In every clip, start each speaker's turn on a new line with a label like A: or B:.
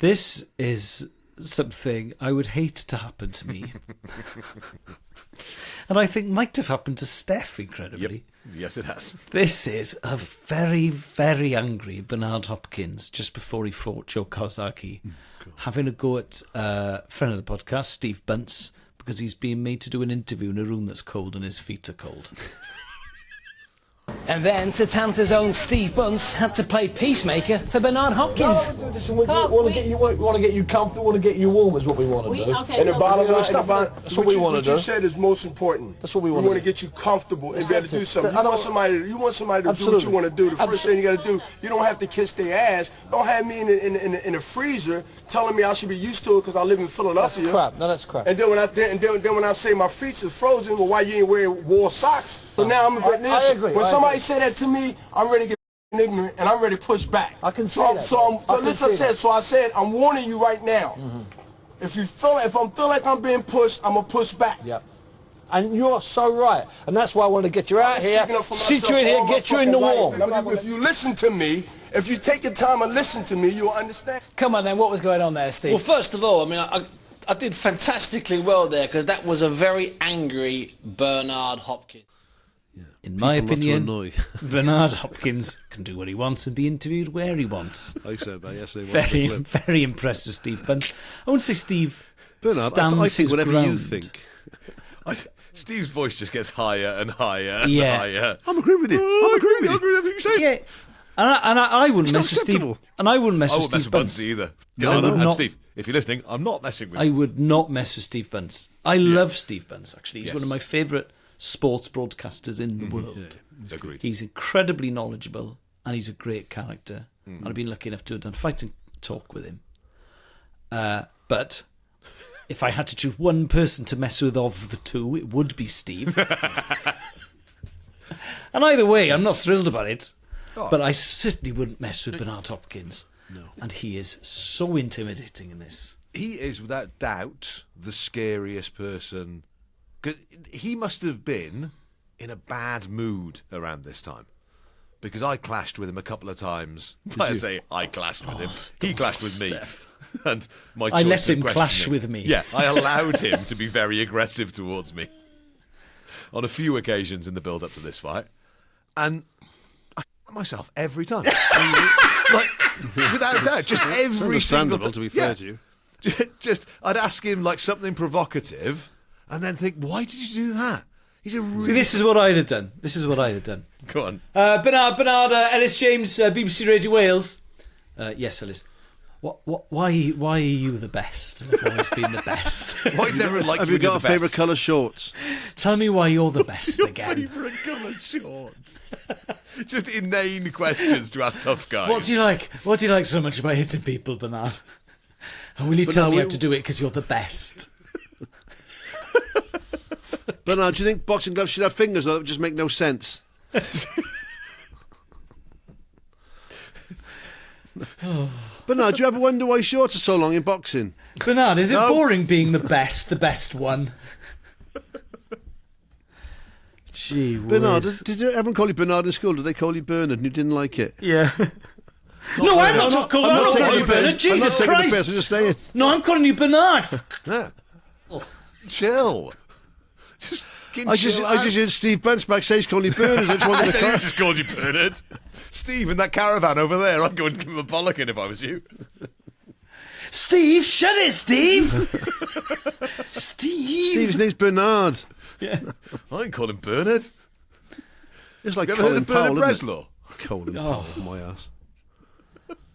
A: This is something I would hate to happen to me. And I think might have happened to Steff, incredibly.
B: Yep. Yes, it has.
A: This is a very, very angry Bernard Hopkins just before he fought Joe Kozaki, having a go at a friend of the podcast, Steve Bunce, because he's being made to do an interview in a room that's cold and his feet are cold.
C: And then Satanta's own Steve Bunce had to play peacemaker for Bernard Hopkins.
D: We want to get you comfortable, want to get you warm is what we want to do.
E: Okay,
D: and the
E: so
D: bottom line stuff, that's what we want to do.
F: What you said is most important.
D: That's what we want
F: to
D: do.
F: We want to get you comfortable and be able to do something. You want somebody to
D: Absolutely.
F: do what you want to do. The first thing you got to do, you don't have to kiss their ass. Don't have me in the freezer telling me I should be used to it because I live in Philadelphia.
D: That's crap. No, that's crap.
F: And then when I say my feet are frozen, well, why you ain't wearing wool socks? So now I'm a bit
D: I agree.
F: When somebody say that to me, I'm ready to get ignorant and I'm ready to push back.
D: I can see that.
F: So I said, I'm warning you right now. Mm-hmm. If I'm feel like I'm being pushed, I'm gonna push back.
D: Yep. And you're so right. And that's why I want to get you out here, sit you in here, get you in the warm.
F: If you listen to me, if you take your time and listen to me, you'll understand.
C: Come on then, what was going on there, Steve?
G: Well, first of all, I mean, I did fantastically well there because that was a very angry Bernard Hopkins.
A: In my opinion, Bernard Hopkins can do what he wants and be interviewed where he wants.
B: I said that yesterday.
A: Very, very impressed with Steve Bunce. I won't say Steve
B: Bernard,
A: stands
B: I think
A: his
B: whatever
A: ground.
B: you think.
H: Steve's voice just gets higher and higher and
A: Yeah.
H: higher.
B: I'm agreeing with you. I'm agreeing with
H: everything you say.
A: Yeah, and I wouldn't mess with Steve.
B: acceptable.
A: And I wouldn't mess
H: I
A: with
H: won't mess
A: Steve
H: with
A: Bunce
H: Buncey either.
A: No, I would
H: And
A: not.
H: Steve, if you're listening, I'm not messing with
A: I
H: you.
A: would not mess with Steve Bunce. I love Steve Bunce, actually. He's one of my favourite sports broadcasters in the world.
H: Agreed.
A: He's incredibly knowledgeable and he's a great character. And I've been lucky enough to have done fighting talk with him. But if I had to choose one person to mess with of the two, it would be Steve. And either way, I'm not thrilled about it. But I certainly wouldn't mess with Bernard Hopkins. No. And he is so intimidating in this.
H: He is, without doubt, the scariest person. 'Cause he must have been in a bad mood around this time. Because I clashed with him a couple of times. I say I clashed with him. He clashed with me.
A: Steff.
H: And my
A: I
H: choice
A: let
H: of
A: him clash
H: questioning-
A: with me.
H: Yeah, I allowed him to be very aggressive towards me on a few occasions in the build-up to this fight. And I myself every time. Like, without doubt, just every single time.
B: to be fair to you.
H: Just, I'd ask him like something provocative and then think, why did you do that? He's a really...
A: See, this is what I'd have done.
H: Go on.
A: Bernard, Elis James, BBC Radio Wales. Yes, Elis. Why are you the best? I've always been the best.
H: Why does everyone like
B: Have
H: you
B: you got a
H: the
B: favourite
H: best?
B: colour shorts?
A: Tell me why you're the best again.
H: Favourite colour shorts. Just inane questions to ask tough guys.
A: What do you like? What do you like so much about hitting people, Bernard? And will you tell me how to do it because you're the best?
B: Bernard, do you think boxing gloves should have fingers or that would just make no sense? Bernard, do you ever wonder why shorts are so long in boxing?
A: Bernard, is it boring being the best one? Gee whiz.
B: Bernard, did everyone call you Bernard in school? Did they call you Bernard and you didn't like it?
A: Yeah. No, I'm not calling you Bernard. Jesus
B: I'm not taking the piss,
A: Christ.
B: I'm just saying.
A: No, I'm calling you Bernard.
H: Yeah. Chill.
B: I just heard Steve Bunce backstage calling you Bernard. I just wanted to
H: I just called you Bernard. Steve, in that caravan over there, I'd go and give him a bollocking if I was you.
A: Steve, shut it, Steve. Steve.
B: Steve's name's Bernard.
A: Yeah.
H: I ain't call him Bernard.
B: It's like
H: You ever heard
B: Colin
H: of Bernard
B: Powell, isn't it?
H: Breslau?
B: Colin Powell, my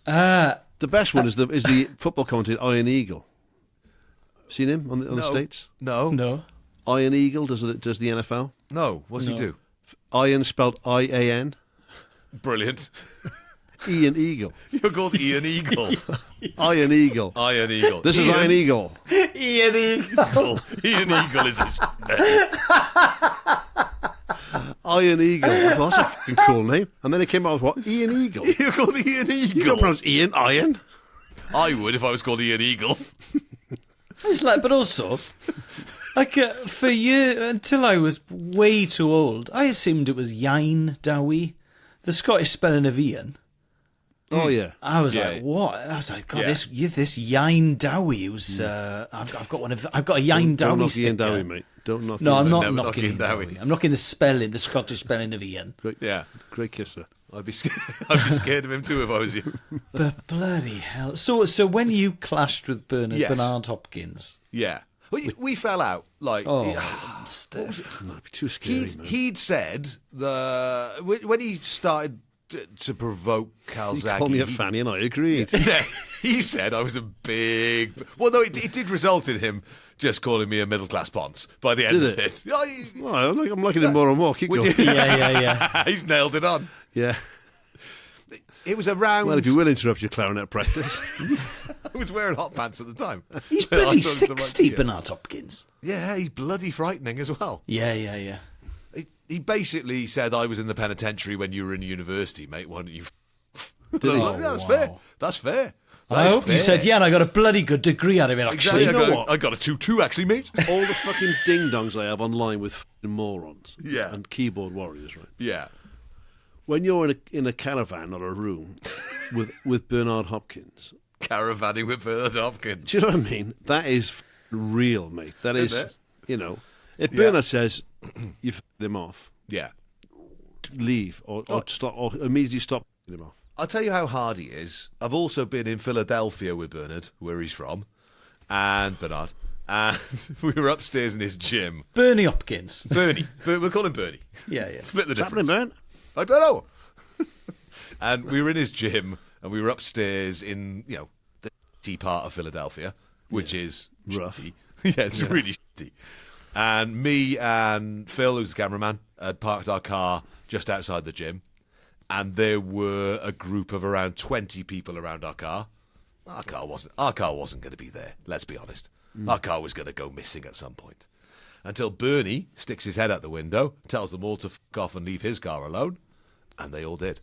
B: ass. The best one is the football commentator Iron Eagle. Seen him on the States?
H: No.
B: Iron Eagle does the NFL.
H: No. What's he do?
B: Iron spelled I-A-N.
H: Brilliant.
B: Ian Eagle.
H: You're called Ian Eagle.
B: Iron Eagle.
H: Iron Eagle.
B: This is Iron Eagle.
A: Ian Eagle.
H: Ian Eagle is a...
B: Iron Eagle. I thought, that's a fucking cool name. And then it came out with what? Ian Eagle.
H: You're called Ian
B: You don't
H: Eagle.
B: pronounce Ian Iron.
H: I would if I was called Ian Eagle.
A: It's like, but also, like for years until I was way too old, I assumed it was Yain Dowie, the Scottish spelling of Ian.
B: Oh yeah.
A: I was
H: Yeah.
A: like, what? I was like, God,
H: Yeah.
A: this Yain Dowie who's I've got a Yain
B: Don't
A: Dowie
B: knock
A: sticker.
B: Ian Dowie, mate. Don't knock.
A: No,
B: Ian
A: I'm not
H: Never
A: knocking
H: knocking
A: Ian
H: Dowie.
A: Dowie. I'm knocking the Scottish spelling of Ian.
B: Great,
H: Yeah.
B: great kisser.
H: I'd be scared of him too if I was you.
A: But bloody hell! So when you clashed with
H: Yes.
A: Bernard Hopkins,
H: Yeah. Well, we fell out. Like,
A: Steff.
B: No, it'd be too scary, man.
H: he'd said when he started to provoke
B: He
H: Calzaghe.
B: called me a fanny, and I agreed.
H: Yeah, he said I was a big. Well, no, it did result in him just calling me a middle class ponce by the end
B: Did
H: of it.
B: Well, I'm liking him more and more. Keep
H: Would
B: going.
H: you-
A: Yeah.
H: He's nailed it on.
B: Yeah.
H: It was around.
B: Well, if you will interrupt your clarinet practice.
H: I was wearing hot pants at the time.
A: He's
H: I
A: bloody
H: thought it was the right
A: 60,
H: year.
A: Bernard Hopkins.
H: Yeah, he's bloody frightening as well.
A: Yeah.
H: He basically said I was in the penitentiary when you were in university, mate. Why don't you?
B: Did he?
H: Like, that's
A: wow.
H: fair. That's fair.
A: I hope you said, yeah, and I got a bloody good degree out of it, actually.
H: Exactly.
B: You know what?
H: I got a 2-2 actually, mate.
B: All the fucking ding-dongs I have online with fucking morons.
H: Yeah.
B: And keyboard warriors, right?
H: Yeah.
B: When you're in a caravan or a room with Bernard Hopkins,
H: Caravanning with Bernard Hopkins.
B: do you know what I mean? That is real, mate. That is,
H: it?
B: you know, if
H: Yeah.
B: Bernard says you've him off,
H: Yeah.
B: leave or stop or immediately stop him off.
H: I'll tell you how hard he is. I've also been in Philadelphia with Bernard, where he's from, and Bernard. And we were upstairs in his gym.
A: Bernie Hopkins.
H: Bernie. We'll call him Bernie.
A: Yeah.
H: Split the
B: What's happening,
H: difference.
B: man?
H: I don't know. And we were in his gym, and we were upstairs in, the shitty part of Philadelphia, which is
B: Rough.
H: shitty. Yeah, it's really shitty. And me and Phil, who's the cameraman, had parked our car just outside the gym, and there were a group of around 20 people around our car. Our car wasn't going to be there. Let's be honest. Our car was going to go missing at some point. Until Bernie sticks his head out the window, tells them all to fuck off and leave his car alone, and they all did.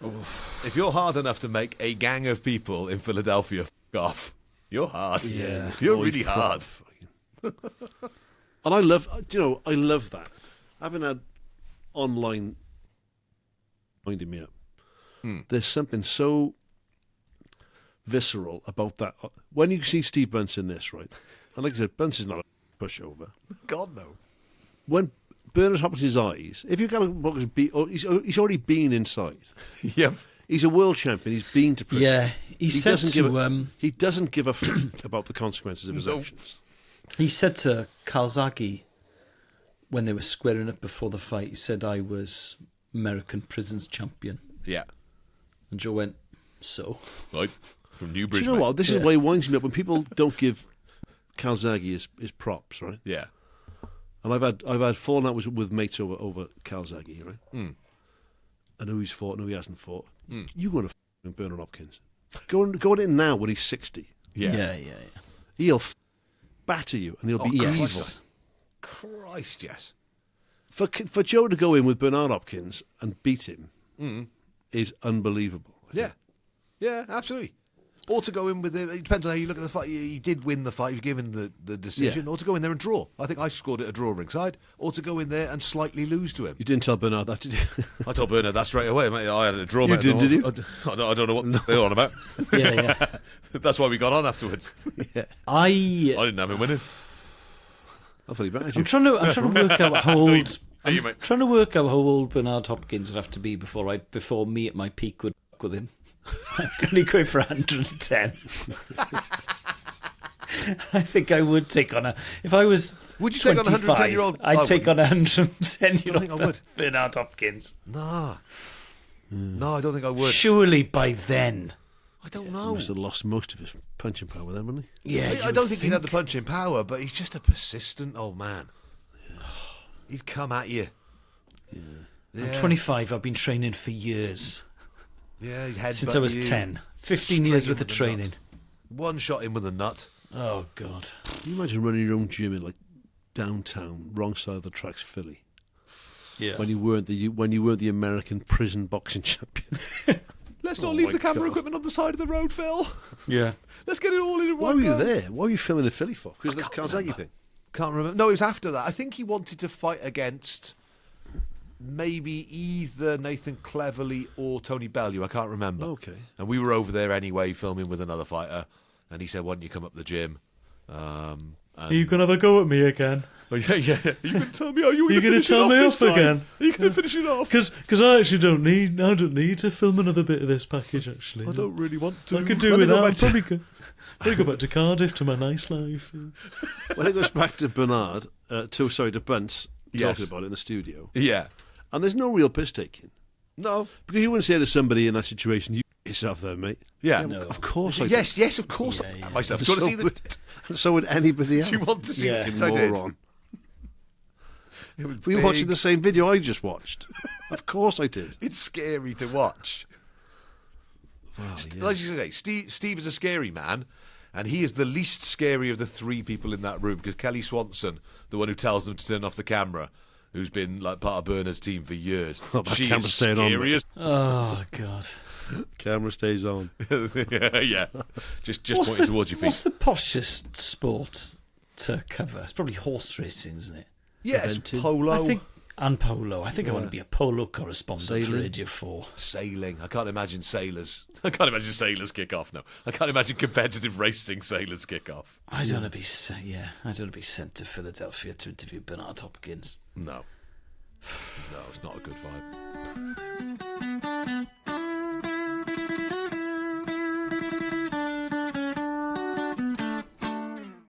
H: Oof. If you're hard enough to make a gang of people in Philadelphia fuck off, you're hard.
A: Yeah.
H: You're really hard.
B: And I love that. Having had online winding me up. There's something so visceral about that. When you see Steve Bunce in this, right? And like I said, Bunce is not a pushover.
H: God, no.
B: When Bernard Hopkins' eyes, if you've got to look, he's already been inside.
H: Yep.
B: He's a world champion. He's been to prison.
A: Yeah. He said
B: doesn't
A: to
B: he doesn't give a fuck about the consequences of his
H: Nope.
B: actions.
A: he said to Calzaghe when they were squaring up before the fight, he said, I was American prisons champion.
H: Yeah.
A: And Joe went, so?
H: Right. From
B: Do
H: Newbridge.
B: you know
H: mate.
B: what? This is why he winds me up when people don't give Calzaghe his props, right?
H: Yeah.
B: And I've had fallen out with mates over Calzaghe, right? And who he's fought and who he hasn't fought. You want to Bernard Hopkins? Go on in now when he's 60.
H: Yeah.
B: He'll batter you and he'll be evil.
A: Yes.
H: Christ, yes.
B: For Joe to go in with Bernard Hopkins and beat him is unbelievable.
H: Yeah. Yeah, absolutely. Or to go in with it depends on how you look at the fight. You did win the fight, you've given the decision,
B: Yeah.
H: or to go in there and draw. I think I scored it a draw ringside, or to go in there and slightly lose to him.
B: You didn't tell Bernard that, did you?
H: I told Bernard that straight away, mate. I had a draw.
B: You
H: mate.
B: did you?
H: I don't know what they're on about.
A: Yeah.
H: That's why we got on afterwards.
A: I
H: didn't have him winning.
B: I thought he battered you.
A: I'm trying to work out how old.
H: You, mate.
A: Trying to work out how old Bernard Hopkins would have to be before me at my peak would fuck with him. I'm only going for 110. I think I would take on if I was.
H: Would you take on a 110-year-old?
A: I'd
H: I
A: take on a
H: wouldn't.
A: 110-year-old
H: I would.
A: Bernard Hopkins.
H: Nah. No, I don't think I would.
A: Surely by then.
H: I don't
B: He
H: know.
B: must have lost most of his punching power then, wouldn't he?
A: Yeah,
H: I don't think he'd have the punching power, but he's just a persistent old man. He'd come at you. Yeah.
A: I'm 25. I've been training for years.
H: Yeah, he'd headbutt
A: Since I was
H: you.
A: 10. 15
H: Straight
A: years
H: in
A: worth of
H: with the
A: training.
H: nut. One shot in with a nut.
A: Oh, God.
B: Can you imagine running your own gym in like downtown, wrong side of the tracks, Philly?
A: Yeah.
B: When you weren't the American prison boxing champion.
H: Let's not
B: Oh
H: leave
B: my
H: the camera
B: God.
H: equipment on the side of the road, Phil.
A: Yeah.
H: Let's get it all in
B: Why
H: one
B: were you
H: go.
B: there? Why were you filming in Philly for? Because of the Calzaghe thing.
H: Can't remember. No, it was after that. I think he wanted to fight against maybe either Nathan Cleverly or Tony Bellew. I can't remember.
B: Okay.
H: And we were over there anyway, filming with another fighter, and he said, "Why don't you come up the gym?"
E: Are you going to have a go at me again?
H: Oh, yeah. Are you going to tell me? Are you
E: going to tell me off again?
H: Are you going to finish it off?
E: Because I actually don't need to film another bit of this package. Actually,
H: I don't really want to.
E: I could do without. I'll probably go back to Cardiff to my nice life.
B: When it goes back to Bernard, to Bunce
H: Yes.
B: talking about it in the studio,
H: Yeah.
B: and there's no real piss taking.
H: No.
B: Because you wouldn't say to somebody in that situation, "You yourself there, mate."
H: Yeah.
A: No.
B: Of course I
H: Yes,
B: did.
H: yes, of course.
A: Yeah.
H: Myself. Do you want to see the?
B: So would anybody else.
H: Do you want to see
A: Yeah.
H: it? I did.
B: Moron.
H: It was
B: We were
H: big.
B: watching the same video I just watched. Of course I did.
H: It's scary to watch.
B: Wow, yeah.
H: Like you say, Steve is a scary man, and he is the least scary of the three people in that room, because Kelly Swanson, the one who tells them to turn off the camera, who's been like part of Bernard's team for years,
B: Oh, that
H: she
B: camera's
H: is
B: staying on,
H: scary
B: mate.
H: as
E: Oh God!
B: Camera stays on.
H: yeah. Just
A: What's
H: pointing
A: the,
H: towards your feet.
A: what's the poshest sport to cover? It's probably horse racing, isn't it?
H: Yes,
B: Eventing.
H: polo.
A: I think, and polo. I think I want to be a polo correspondent for
B: Sailing.
A: Radio 4.
H: Sailing. I can't imagine sailors. I can't imagine sailors kick off. No, I can't imagine competitive racing sailors kick off.
A: I don't want to be sent to Philadelphia to interview Bernard Hopkins.
H: No, it's not a good vibe.